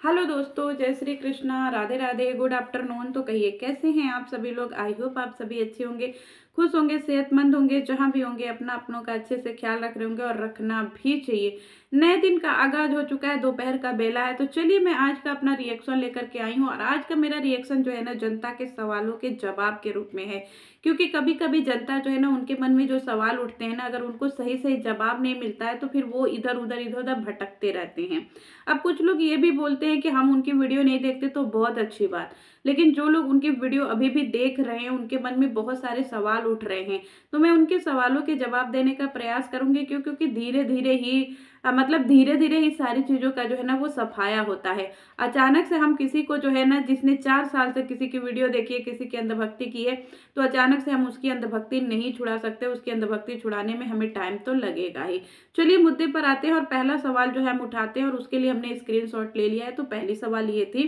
Hello दोस्तों, जय Shri Krishna, Radhe Radhe, good afternoon. तो कहिए कैसे हैं आप सभी लोग। आई होप आप सभी अच्छे होंगे, खुश होंगे, सेहतमंद होंगे, जहां भी होंगे अपना अपनों का अच्छे से ख्याल रख रहे होंगे और रखना भी चाहिए। नए दिन का आगाज हो चुका है, दोपहर का बेला है। तो चलिए मैं आज का अपना रिएक्शन लेकर के आई हूँ और आज का मेरा रिएक्शन जो है ना जनता के सवालों के जवाब के रूप में है। क्योंकि कभी कभी जनता जो है ना उनके मन में जो सवाल उठते हैं ना, अगर उनको सही सही जवाब नहीं मिलता है तो फिर वो इधर उधर भटकते रहते हैं। अब कुछ लोग ये भी बोलते हैं कि हम उनकी वीडियो नहीं देखते, तो बहुत अच्छी बात। लेकिन जो लोग उनकी वीडियो अभी भी देख रहे हैं उनके मन में बहुत सारे सवाल उठ रहे हैं, तो मैं उनके सवालों के जवाब देने का प्रयास करूंगी। क्योंकि धीरे धीरे ही मतलब धीरे धीरे ही सारी चीजों का जो है ना वो सफाया होता है। अचानक से हम किसी को जो है ना, जिसने 4 साल से किसी की वीडियो देखी है, किसी की अंधभक्ति की है, तो अचानक से हम उसकी अंधभक्ति नहीं छुड़ा सकते। उसकी अंधभक्ति छुड़ाने में हमें टाइम तो लगेगा ही। चलिए मुद्दे पर आते हैं और पहला सवाल जो है हम उठाते हैं और उसके लिए हमने स्क्रीनशॉट ले लिया है। तो पहली सवाल ये थी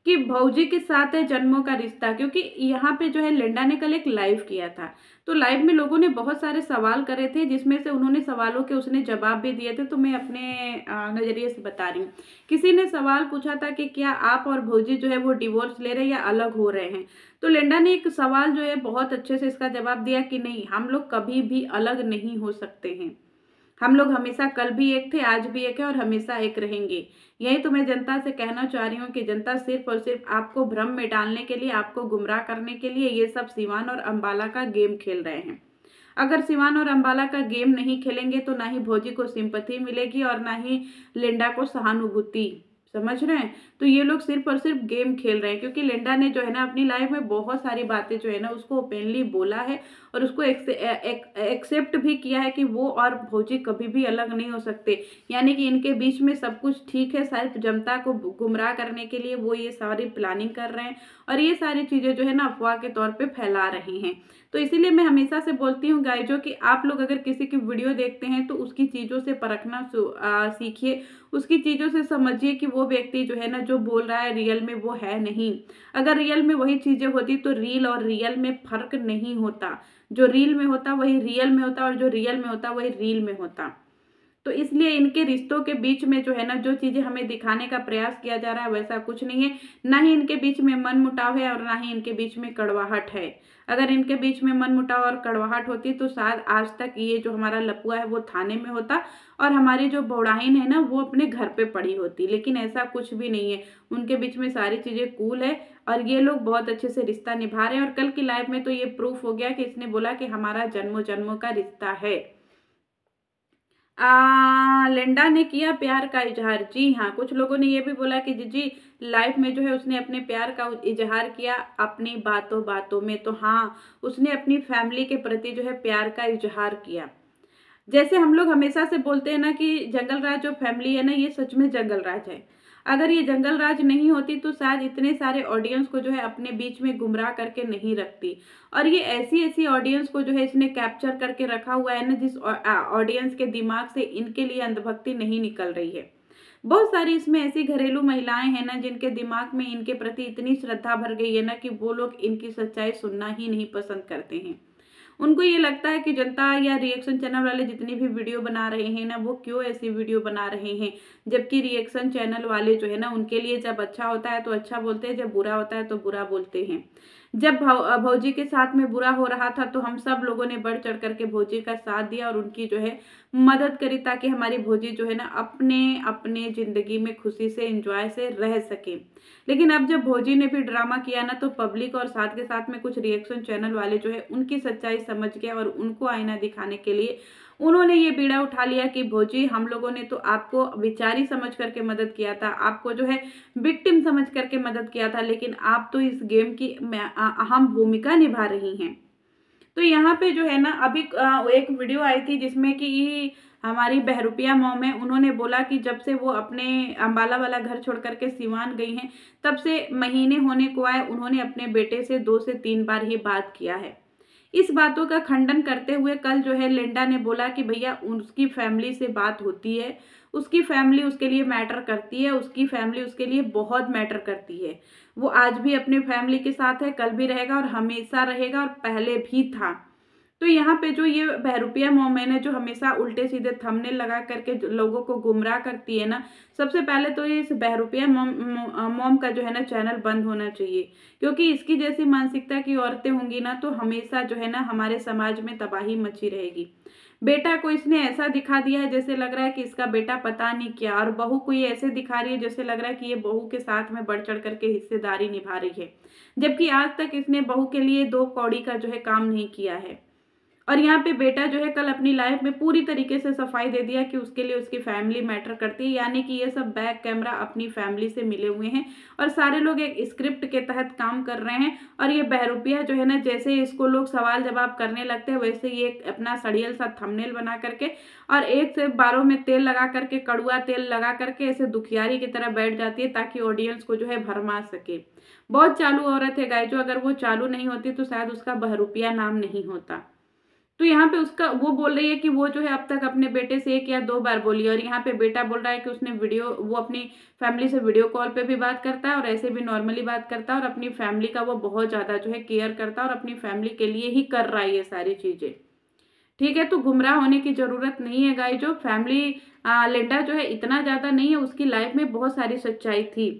कि भौजी के साथ है जन्मों का रिश्ता। क्योंकि यहाँ पे जो है लिंडा ने कल एक लाइव किया था, तो लाइव में लोगों ने बहुत सारे सवाल करे थे, जिसमें से उन्होंने सवालों के उसने जवाब भी दिए थे। तो मैं अपने नजरिए से बता रही हूँ। किसी ने सवाल पूछा था कि क्या आप और भौजी जो है वो डिवोर्स ले रहे हैं या अलग हो रहे हैं। तो लिंडा ने एक सवाल जो है बहुत अच्छे से इसका जवाब दिया कि नहीं, हम लोग कभी भी अलग नहीं हो सकते हैं। हम लोग हमेशा कल भी एक थे, आज भी एक है और हमेशा एक रहेंगे। यही तो मैं जनता से कहना चाह रही हूँ कि जनता सिर्फ और सिर्फ आपको भ्रम में डालने के लिए, आपको गुमराह करने के लिए ये सब सिवान और अंबाला का गेम खेल रहे हैं। अगर सिवान और अंबाला का गेम नहीं खेलेंगे तो ना ही भोजी को सिंपैथी मिलेगी और ना ही लिंडा को सहानुभूति। समझ रहे हैं। तो ये लोग सिर्फ और सिर्फ गेम खेल रहे हैं। क्योंकि लिंडा ने जो है ना अपनी लाइफ में बहुत सारी बातें जो है ना उसको ओपनली बोला है और उसको एक्सेप्ट भी किया है कि वो और भौजी कभी भी अलग नहीं हो सकते। यानी कि इनके बीच में सब कुछ ठीक है, सिर्फ जनता को गुमराह करने के लिए वो ये सारी प्लानिंग कर रहे हैं और ये सारी चीजें जो है ना अफवाह के तौर पे फैला रहे हैं। तो इसीलिए मैं हमेशा से बोलती हूँ गाइजो कि आप लोग अगर किसी की वीडियो देखते हैं तो उसकी चीजों से परखना सीखिए। उसकी चीजों से समझिए कि वो व्यक्ति जो है ना जो बोल रहा है रियल में वो है नहीं। अगर रियल में वही चीजें होती तो रील और रियल में फर्क नहीं होता। जो रील में होता वही रियल में होता और जो रियल में होता वही रील में होता। तो इसलिए इनके रिश्तों के बीच में जो है ना जो चीजें हमें दिखाने का प्रयास किया जा रहा है वैसा कुछ नहीं है। ना ही इनके बीच में मन मुटाव है और ना ही इनके बीच में कड़वाहट है। अगर इनके बीच में मन मुटाव और कड़वाहट होती तो शायद आज तक ये जो हमारा लपुआ है वो थाने में होता और हमारी जो बौड़ाइन है ना वो अपने घर पे पड़ी होती। लेकिन ऐसा कुछ भी नहीं है। उनके बीच में सारी चीजें कूल है और ये लोग बहुत अच्छे से रिश्ता निभा रहे हैं। और कल की लाइव में तो ये प्रूफ हो गया कि इसने बोला कि हमारा जन्मों जन्मों का रिश्ता है। लिंडा ने किया प्यार का इजहार। जी हाँ, कुछ लोगों ने ये भी बोला कि जी लाइफ में जो है उसने अपने प्यार का इजहार किया अपनी बातों बातों में। तो हाँ, उसने अपनी फैमिली के प्रति जो है प्यार का इजहार किया। जैसे हम लोग हमेशा से बोलते हैं ना कि जंगल राज जो फैमिली है ना ये सच में जंगल राज है। अगर ये जंगल राज नहीं होती तो शायद इतने सारे ऑडियंस को जो है अपने बीच में गुमराह करके नहीं रखती। और ये ऐसी ऐसी ऑडियंस को जो है इसने कैप्चर करके रखा हुआ है ना, जिस ऑडियंस के दिमाग से इनके लिए अंधभक्ति नहीं निकल रही है। बहुत सारी इसमें ऐसी घरेलू महिलाएं हैं ना जिनके दिमाग में इनके प्रति इतनी श्रद्धा भर गई है ना कि वो लोग इनकी सच्चाई सुनना ही नहीं पसंद करते हैं। उनको ये लगता है कि जनता या रिएक्शन चैनल वाले जितनी भी वीडियो बना रहे हैं ना वो क्यों ऐसी वीडियो बना रहे हैं। जबकि रिएक्शन चैनल वाले जो है ना उनके लिए जब अच्छा होता है तो अच्छा बोलते हैं, जब बुरा होता है तो बुरा बोलते हैं। जब भौजी के साथ में बुरा हो रहा था तो हम सब लोगों ने बढ़ चढ़ करके भौजी का साथ दिया और उनकी जो है मदद करी, ताकि हमारी भौजी जो है ना अपने अपने जिंदगी में खुशी से एंजॉय से रह सके। लेकिन अब जब भौजी ने भी ड्रामा किया ना तो पब्लिक और साथ के साथ में कुछ रिएक्शन चैनल वाले जो है उनकी सच्चाई समझ गया और उनको आईना दिखाने के लिए उन्होंने ये बीड़ा उठा लिया कि भौजी हम लोगों ने तो आपको विचारी समझ करके मदद किया था, आपको जो है विक्टिम समझ करके मदद किया था, लेकिन आप तो इस गेम की अहम भूमिका निभा रही हैं। तो यहाँ पे जो है ना अभी एक वीडियो आई थी जिसमें कि हमारी बहरूपिया मॉम है, उन्होंने बोला कि जब से वो अपने अम्बाला वाला घर छोड़ करके सिवान गई हैं तब से महीने होने को आए उन्होंने अपने बेटे से 2 से 3 बार ही बात किया है। इस बातों का खंडन करते हुए कल जो है लिंडा ने बोला कि भैया उसकी फैमिली से बात होती है, उसकी फैमिली उसके लिए मैटर करती है, उसकी फैमिली उसके लिए बहुत मैटर करती है। वो आज भी अपने फैमिली के साथ है, कल भी रहेगा और हमेशा रहेगा और पहले भी था। तो यहाँ पे जो ये बहरूपिया मॉम है ना, जो हमेशा उल्टे सीधे थंबनेल लगा करके लोगों को गुमराह करती है ना, सबसे पहले तो ये इस बहरूपिया मॉम का जो है ना चैनल बंद होना चाहिए। क्योंकि इसकी जैसी मानसिकता की औरतें होंगी ना, तो हमेशा जो है ना हमारे समाज में तबाही मची रहेगी। बेटा को इसने ऐसा दिखा दिया है जैसे लग रहा है कि इसका बेटा पता नहीं क्या, और बहू को ये ऐसे दिखा रही है जैसे लग रहा है कि ये बहू के साथ में बढ़ चढ़ करके हिस्सेदारी निभा रही है, जबकि आज तक इसने बहू के लिए 2 कौड़ी का जो है काम नहीं किया है। और यहाँ पे बेटा जो है कल अपनी लाइफ में पूरी तरीके से सफाई दे दिया कि उसके लिए उसकी फैमिली मैटर करती है, यानी कि ये सब बैक कैमरा अपनी फैमिली से मिले हुए हैं और सारे लोग एक स्क्रिप्ट के तहत काम कर रहे हैं। और ये बहरूपिया जो है ना, जैसे इसको लोग सवाल जवाब करने लगते हैं, वैसे ये अपना सड़ियल सा थंबनेल बना करके और 1 से 12 में तेल लगा करके, कड़ुआ तेल लगा करके ऐसे दुखियारी की तरह बैठ जाती है ताकि ऑडियंस को जो है भरमा सके। बहुत चालू औरत है गाय, जो अगर वो चालू नहीं होती तो शायद उसका बहरूपिया नाम नहीं होता। तो यहाँ पे उसका वो बोल रही है कि वो जो है अब तक अपने बेटे से 1 या 2 बार बोली है, और यहाँ पे बेटा बोल रहा है कि उसने वो अपनी फैमिली से वीडियो कॉल पे भी बात करता है और ऐसे भी नॉर्मली बात करता है, और अपनी फैमिली का वो बहुत ज़्यादा जो है केयर करता है और अपनी फैमिली के लिए ही कर रहा है ये सारी चीज़ें। ठीक है, तो गुमराह होने की ज़रूरत नहीं है गाइस। जो फैमिली लिंडा जो है इतना ज़्यादा नहीं है, उसकी लाइफ में बहुत सारी सच्चाई थी।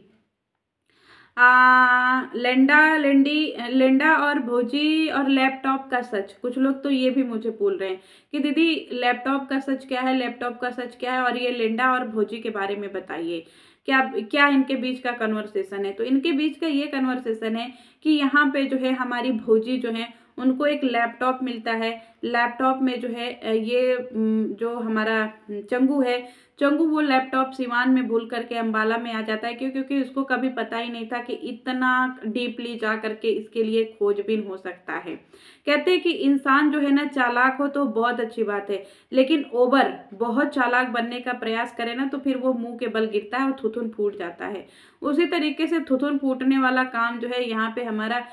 लेंडा और भोजी और लैपटॉप का सच। कुछ लोग तो ये भी मुझे बोल रहे हैं कि दीदी लैपटॉप का सच क्या है, लैपटॉप का सच क्या है, और ये लेंडा और भोजी के बारे में बताइए, क्या क्या इनके बीच का कन्वर्सेशन है। तो इनके बीच का ये कन्वर्सेशन है कि यहाँ पे जो है हमारी भोजी जो है उनको एक लैपटॉप मिलता है। लैपटॉप में जो है जो हमारा चंगू है, चंगू वो लैपटॉप सिवान में भूल करके अंबाला में आ जाता है, क्योंकि उसको कभी पता ही नहीं था कि इतना डीपली जा करके इसके लिए खोजबीन हो सकता है। कहते हैं कि इंसान जो है ना चालाक हो तो बहुत अच्छी बात है, लेकिन ओवर बहुत चालाक बनने का प्रयास करे ना तो फिर वो मुंह के बल गिरता है और थुथुन फूट जाता है। उसी तरीके से थुथुन फूटने वाला काम जो है यहाँ पे हमारा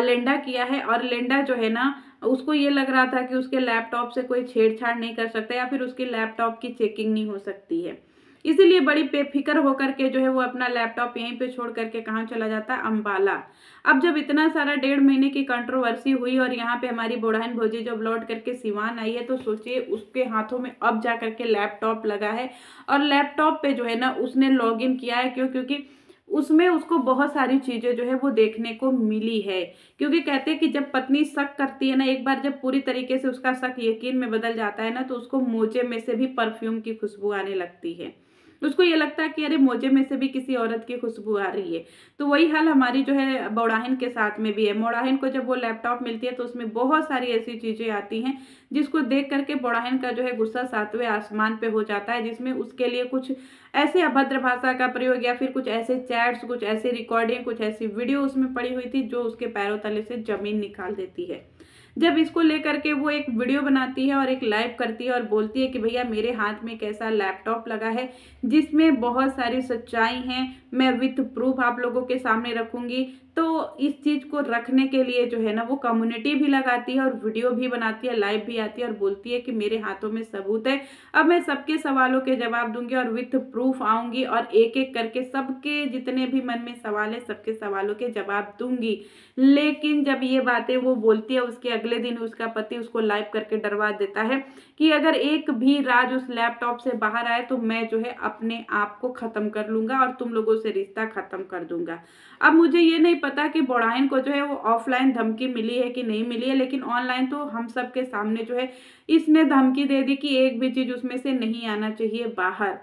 लेंडा किया है। और लेंडा जो है ना, उसको ये लग रहा था कि उसके लैपटॉप से कोई छेड़छाड़ नहीं कर सकता या फिर उसके लैपटॉप की चेकिंग नहीं हो सकती है, इसीलिए बड़ी बेफिक्र होकर के जो है वो अपना लैपटॉप यहीं पे छोड़ करके कहाँ चला जाता है, अंबाला। अब जब इतना सारा 1.5 महीने की कंट्रोवर्सी हुई और यहाँ पे हमारी बुढ़ान भोजी जब लौट करके सिवान आई है, तो सोचिए उसके हाथों में अब जा करके लैपटॉप लगा है और लैपटॉप पे जो है ना उसने लॉग इन किया है। क्योंकि उसमें उसको बहुत सारी चीजें जो है वो देखने को मिली है। क्योंकि कहते हैं कि जब पत्नी शक करती है ना, एक बार जब पूरी तरीके से उसका शक यकीन में बदल जाता है ना, तो उसको मोजे में से भी परफ्यूम की खुशबू आने लगती है। उसको ये लगता है कि अरे मोजे में से भी किसी औरत की खुशबू आ रही है। तो वही हाल हमारी जो है बौड़ाहिन के साथ में भी है। बौड़ाहिन को जब वो लैपटॉप मिलती है तो उसमें बहुत सारी ऐसी चीजें आती हैं जिसको देख करके बौड़ाहिन का जो है गुस्सा 7वें आसमान पे हो जाता है, जिसमें उसके लिए कुछ ऐसे अभद्र भाषा का प्रयोग या फिर कुछ ऐसे चैट्स, कुछ ऐसी रिकॉर्डिंग, कुछ ऐसी वीडियो उसमें पड़ी हुई थी जो उसके पैरों तले से जमीन निकाल देती है। जब इसको लेकर के वो एक वीडियो बनाती है और एक लाइव करती है और बोलती है कि भैया मेरे हाथ में कैसा लैपटॉप लगा है जिसमें बहुत सारी सच्चाई हैं, मैं विथ प्रूफ आप लोगों के सामने रखूंगी। तो इस चीज को रखने के लिए जो है ना वो कम्युनिटी भी लगाती है और वीडियो भी बनाती है, लाइव भी आती है और बोलती है कि मेरे हाथों में सबूत है, अब मैं सबके सवालों के जवाब दूंगी और विथ प्रूफ आऊंगी और एक एक करके सबके जितने भी मन में सवाल है सबके सवालों के जवाब दूंगी। लेकिन जब ये बातें वो बोलती है, उसके अगले दिन उसका पति उसको लाइव करके डरवा देता है कि अगर एक भी राज उस लैपटॉप से बाहर आए तो मैं जो है अपने आप को खत्म कर लूंगा और तुम लोगों से रिश्ता खत्म कर दूंगा। अब मुझे ये नहीं पता कि बौड़ाइन को जो है वो ऑफलाइन धमकी मिली है कि नहीं मिली है, लेकिन ऑनलाइन तो हम सब के सामने जो है इसने धमकी दे दी कि एक भी चीज उसमें से नहीं आना चाहिए बाहर।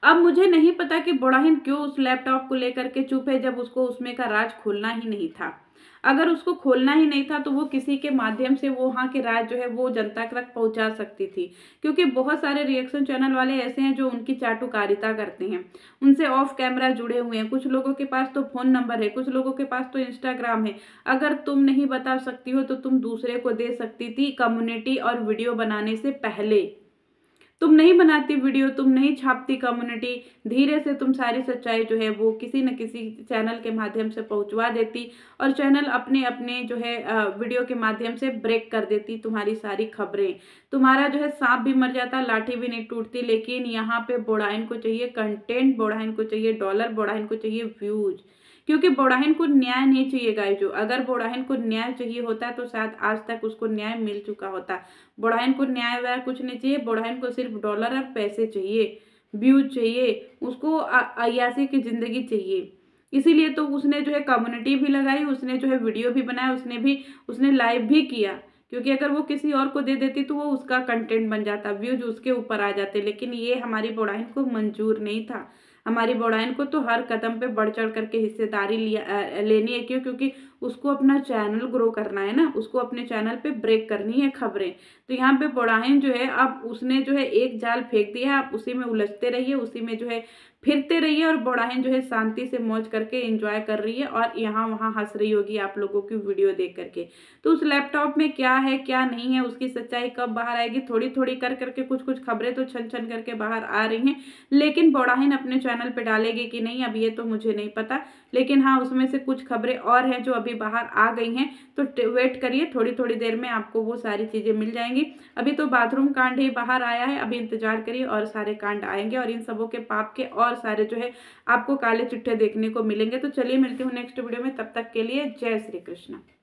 अब मुझे नहीं पता कि बौड़ाहिन क्यों उस लैपटॉप को लेकर के चुप है, जब उसको उसमें का राज खोलना ही नहीं था। अगर उसको खोलना ही नहीं था तो वो किसी के माध्यम से वो वहाँ के राज जो है वो जनता तक पहुंचा सकती थी। क्योंकि बहुत सारे रिएक्शन चैनल वाले ऐसे हैं जो उनकी चाटुकारिता करते हैं, उनसे ऑफ कैमरा जुड़े हुए हैं। कुछ लोगों के पास तो फोन नंबर है, कुछ लोगों के पास तो इंस्टाग्राम है। अगर तुम नहीं बता सकती हो तो तुम दूसरे को दे सकती थी कम्युनिटी और वीडियो बनाने से पहले। तुम नहीं बनाती वीडियो, तुम नहीं छापती कम्युनिटी, धीरे से तुम सारी सच्चाई जो है वो किसी न किसी चैनल के माध्यम से पहुंचवा देती और चैनल अपने अपने जो है वीडियो के माध्यम से ब्रेक कर देती तुम्हारी सारी खबरें। तुम्हारा जो है सांप भी मर जाता, लाठी भी नहीं टूटती। लेकिन यहाँ पे बौड़ाइन को चाहिए कंटेंट, बौड़ाइन को चाहिए डॉलर, बौड़ाइन को चाहिए व्यूज। क्योंकि बोड़ाहिन को न्याय नहीं चाहिए गाइस। जो अगर बोड़ाहिन को न्याय चाहिए होता तो शायद आज तक उसको न्याय मिल चुका होता। बोड़ाहिन को न्याय व्याय कुछ नहीं चाहिए, बोड़ाहिन को सिर्फ डॉलर और पैसे चाहिए, व्यूज चाहिए, उसको अय्यासी की जिंदगी चाहिए। इसीलिए तो उसने जो है कम्युनिटी भी लगाई, उसने जो है वीडियो भी बनाया, उसने लाइव भी किया। क्योंकि अगर वो किसी और को दे देती तो वो उसका कंटेंट बन जाता, व्यूज उसके ऊपर आ जाते, लेकिन ये हमारी बोड़ाहिन को मंजूर नहीं था। हमारी बोड़ाहिन को तो हर कदम पे बढ़ चढ़ करके हिस्सेदारी लेनी है। क्यों? क्योंकि उसको अपना चैनल ग्रो करना है ना, उसको अपने चैनल पे ब्रेक करनी है खबरें। तो यहाँ पे बोड़ाहिन जो है, अब उसने जो है एक जाल फेंक दिया, आप उसी में उलझते रहिए, उसी में जो है फिरते रहिए, और बोड़ाहिन जो है शांति से मौज करके एंजॉय कर रही है और यहाँ वहाँ हंस रही होगी आप लोगों की वीडियो देख करके। तो उस लैपटॉप में क्या है क्या नहीं है, उसकी सच्चाई कब बाहर आएगी, थोड़ी थोड़ी कर करके कुछ कुछ खबरें तो छन छन करके बाहर आ रही हैं, लेकिन बोड़ाहिन अपने चैनल पे डालेगी कि नहीं अब ये तो मुझे नहीं पता। लेकिन हाँ, उसमें से कुछ खबरें और हैं जो अभी बाहर आ गई हैं, तो वेट करिए, थोड़ी थोड़ी देर में आपको वो सारी चीजें मिल जाएंगी। अभी तो बाथरूम कांड ही बाहर आया है, अभी इंतजार करिए और सारे कांड आएंगे, और इन सबों के पाप के और सारे जो है आपको काले चिट्ठे देखने को मिलेंगे। तो चलिए मिलती हूँ नेक्स्ट वीडियो में, तब तक के लिए जय श्री कृष्ण।